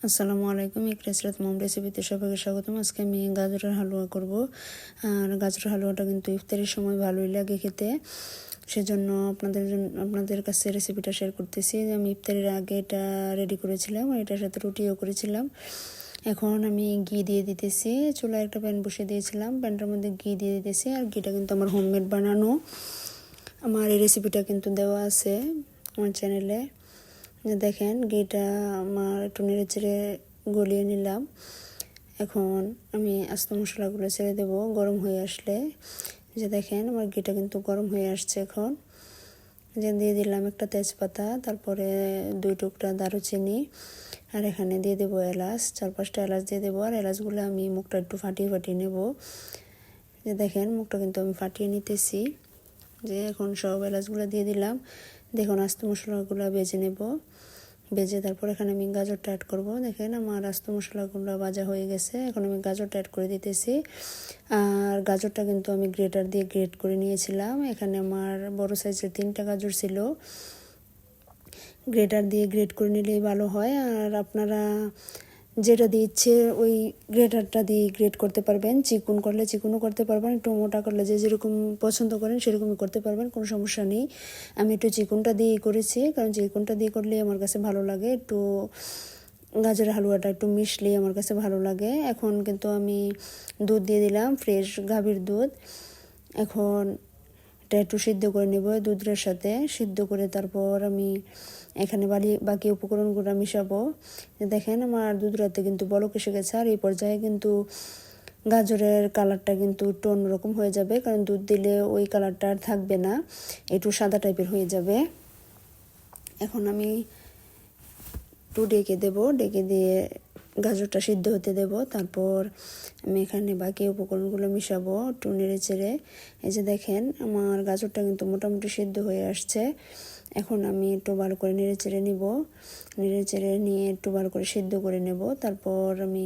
আসসালামু আলাইকুম। ইকরাসরাত মম রেসিপিতে সবাইকে স্বাগতম। আজকে আমি গাজরের হালুয়া করব। আর গাজরের হালুয়াটা কিন্তু ইফতারের সময় ভালোই লাগে খেতে, সেজন্য আপনাদের কাছে রেসিপিটা শেয়ার করতেছি। আমি ইফতারের আগে এটা রেডি করেছিলাম, এটার সাথে রুটিও করেছিলাম। এখন আমি ঘি দিয়ে দিতেছি। চুলায় একটা প্যান বসিয়ে দিয়েছিলাম, প্যানটার মধ্যে ঘি দিয়ে দিতেছি। আর ঘিটা কিন্তু আমার হোমমেড বানানো। আমার এই রেসিপিটা কিন্তু দেওয়া আছে আমার চ্যানেলে। দেখেন ঘিটা আমার একটু নেড়ে চেড়ে গলিয়ে নিলাম। এখন আমি আস্ত মশলাগুলো ছেড়ে দেবো গরম হয়ে আসলে। দেখেন আমার ঘিটা কিন্তু গরম হয়ে আসছে। এখন দিয়ে দিলাম একটা তেজপাতা, তারপরে 2 টুকরা দারুচিনি, আর এখানে দিয়ে দেবো এলাচ, 4-5টা এলাচ দিয়ে দেবো। আর এলাচগুলো আমি মুখটা একটু ফাটিয়ে নেব। দেখেন মুখটা কিন্তু আমি ফাটিয়ে নিতেছি। এখন সব এলাচগুলো দিয়ে দিলাম। দেখুন আস্ত মশলাগুলো ভেজে নেব। ভেজে তারপর এখানে আমি গাজরটা অ্যাড করব। দেখেন আমার আস্ত মশলাগুলো ভাজা হয়ে গেছে। এখন আমি গাজরটা অ্যাড করে দিতেছি। আর গাজরটা কিন্তু আমি গ্রেটার দিয়ে গ্রেট করে নিয়েছিলাম। এখানে আমার বড় সাইজের 3টা গাজর ছিল। গ্রেটার দিয়ে গ্রেট করে নিলেই ভালো হয়। আর আপনারা যেটা দিয়ে ইচ্ছে ওই গ্রেটারটা দিয়ে গ্রেট করতে পারবেন। চিকন করলে চিকনও করতে পারবেন, একটু মোটা করলে যে যেরকম পছন্দ করেন সেরকমই করতে পারবেন, কোনো সমস্যা নেই। আমি একটু চিকনটা দিয়েই করেছি, কারণ চিকনটা দিয়ে করলে আমার কাছে ভালো লাগে। একটু গাজরের হালুয়াটা একটু মিশলেই আমার কাছে ভালো লাগে। এখন কিন্তু আমি দুধ দিয়ে দিলাম, ফ্রেশ গাভীর দুধ। এখন এটা একটু সিদ্ধ করে নেব দুধের সাথে। সিদ্ধ করে তারপর আমি এখানে বাকি উপকরণগুলো মিশাবো। দেখেন আমার দুধ রাতে কিন্তু বলক এসে গেছে। আর এই পর্যায়ে কিন্তু গাজরের কালারটা কিন্তু একটু অন্যরকম হয়ে যাবে, কারণ দুধ দিলে ওই কালারটা আর থাকবে না, একটু সাদা টাইপের হয়ে যাবে। এখন আমি একটু ডেকে দেবো, ডেকে দিয়ে গাজরটা সিদ্ধ হতে দেব। তারপর আমি এখানে বাকি উপকরণগুলো মিশাবো একটু নেড়ে চেড়ে। দেখেন আমার গাজরটা কিন্তু মোটামুটি সিদ্ধ হয়ে আসছে। এখন আমি একটু ভালো করে নেড়ে চেড়ে নিব। নেড়ে চেড়ে নিয়ে একটু ভালো করে সিদ্ধ করে নেব। তারপর আমি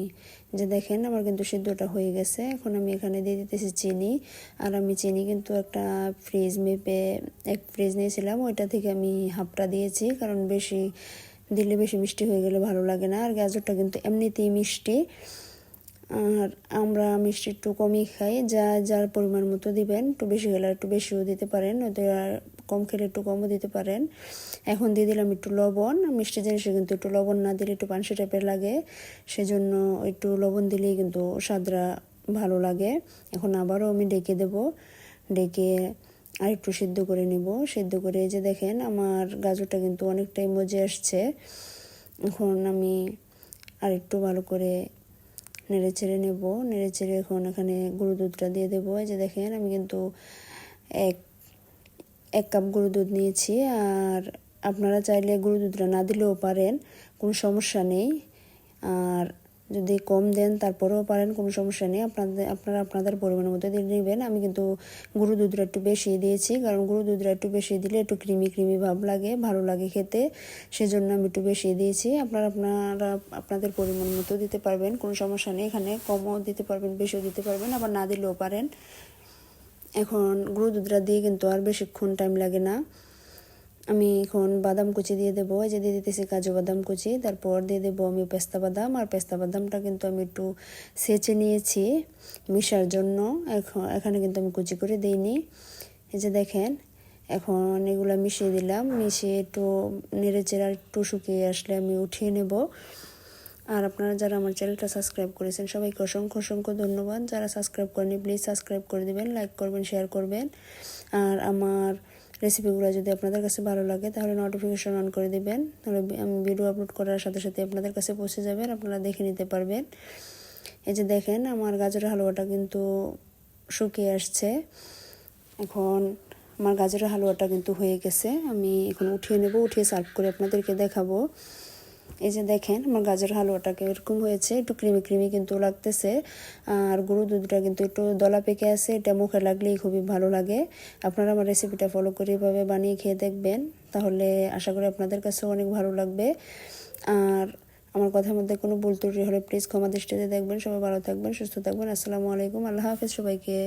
দেখেন আমার কিন্তু সিদ্ধটা হয়ে গেছে। এখন আমি এখানে দিয়ে দিতেছি চিনি। আর আমি চিনি কিন্তু একটা ফ্রিজ মেপে ফ্রিজ নিয়েছিলাম, ওইটা থেকে আমি হাফটা দিয়েছি, কারণ বেশি দিলে বেশি মিষ্টি হয়ে গেলে ভালো লাগে না। আর গাজরটা কিন্তু এমনিতেই মিষ্টি, আর আমরা মিষ্টি একটু কমই খাই। যার পরিমাণ মতো দিবেন, একটু বেশি খেলে একটু বেশিও দিতে পারেন, ওদের আর কম খেলে একটু কমও দিতে পারেন। এখন দিয়ে দিলাম একটু লবণ। মিষ্টি জিনিসে কিন্তু একটু লবণ না দিলে একটু পানসি টাইপের লাগে, সেজন্য একটু লবণ দিলেই কিন্তু স্বাদটা ভালো লাগে। এখন আবারও আমি ডেকে দেব, ডেকে আর একটু সিদ্ধ করে নিব। সিদ্ধ করে দেখেন আমার গাজরটা কিন্তু অনেকটাই মজে আসছে। এখন আমি আর একটু ভালো করে নেড়ে চেড়ে নেব। নেড়ে চেড়ে এখন এখানে গরুর দুধটা দিয়ে দেবো। দেখেন আমি কিন্তু এক কাপ গরুর দুধ নিয়েছি। আর আপনারা চাইলে গরুর দুধটা না দিলেও পারেন, কোনো সমস্যা নেই। আর যদি কম দেন তারপরেও পারেন, কোনো সমস্যা নেই। আপনারা আপনাদের পরিমাণের মতো দিয়ে নেবেন। আমি কিন্তু গরুর দুধটা একটু বেশি দিয়েছি, কারণ গরুর দুধটা একটু বেশি দিলে একটু ক্রিমি ক্রিমি ভাব লাগে, ভালো লাগে খেতে, সেজন্য আমি একটু বেশি দিয়েছি। আপনারা আপনাদের পরিমাণ মতো দিতে পারবেন, কোনো সমস্যা নেই। এখানে কমও দিতে পারবেন, বেশিও দিতে পারবেন, আবার না দিলেও পারেন। এখন গরুর দুধটা দিয়ে কিন্তু আর বেশিক্ষণ টাইম লাগে না। আমি এখন বাদাম কুচি দিয়ে দেবো। দিয়ে দিতেছি কাজু বাদাম কুচি। তারপর দিয়ে দেবো আমি পেস্তা বাদাম। আর পেস্তা বাদামটা কিন্তু আমি একটু সেঁচে নিয়েছি মিশার জন্য। এখানে কিন্তু আমি কুচি করে দিইনি। দেখেন এখন এগুলো মিশিয়ে দিলাম। মিশিয়ে একটু নেড়ে চেড়ে একটু শুকিয়ে আসলে আমি উঠিয়ে নেব। আর আপনারা যারা আমার চ্যানেলটা সাবস্ক্রাইব করেছেন সবাইকে অসংখ্য অসংখ্য ধন্যবাদ। যারা সাবস্ক্রাইব করেনি প্লিজ সাবস্ক্রাইব করে দিবেন, লাইক করবেন, শেয়ার করবেন। আর আমার রেসিপিগুলো যদি আপনাদের কাছে ভালো লাগে তাহলে নোটিফিকেশন অন করে দিবেন, তাহলে আমি ভিডিও আপলোড করার সাথে সাথে আপনাদের কাছে পৌঁছে যাবে, আপনারা দেখে নিতে পারবেন। দেখেন আমার গাজরের হালুয়াটা কিন্তু শুকিয়ে আসছে। এখন আমার গাজরের হালুয়াটা কিন্তু হয়ে গেছে। আমি এখন উঠিয়ে নেব, উঠিয়ে সার্ভ করে আপনাদেরকে দেখাবো। দেখেন আমার গাজর হালুয়াটাকে এরকম হয়েছে, একটু ক্রিমি ক্রিমি কিন্তু লাগতেছে। আর গরুর দুধটা কিন্তু একটু দলা পেকে আছে, এটা মুখে লাগলেই খুবই ভালো লাগে। আপনারা আমার রেসিপিটা ফলো করে এভাবে বানিয়ে খেয়ে দেখবেন, তাহলে আশা করি আপনাদের কাছেও অনেক ভালো লাগবে। আর আমার কথার মধ্যে কোনো ভুল ত্রুটি হলে প্লিজ ক্ষমা দৃষ্টিতে দেখবেন। সবাই ভালো থাকবেন, সুস্থ থাকবেন। আসসালামু আলাইকুম, আল্লাহ হাফেজ সবাইকে।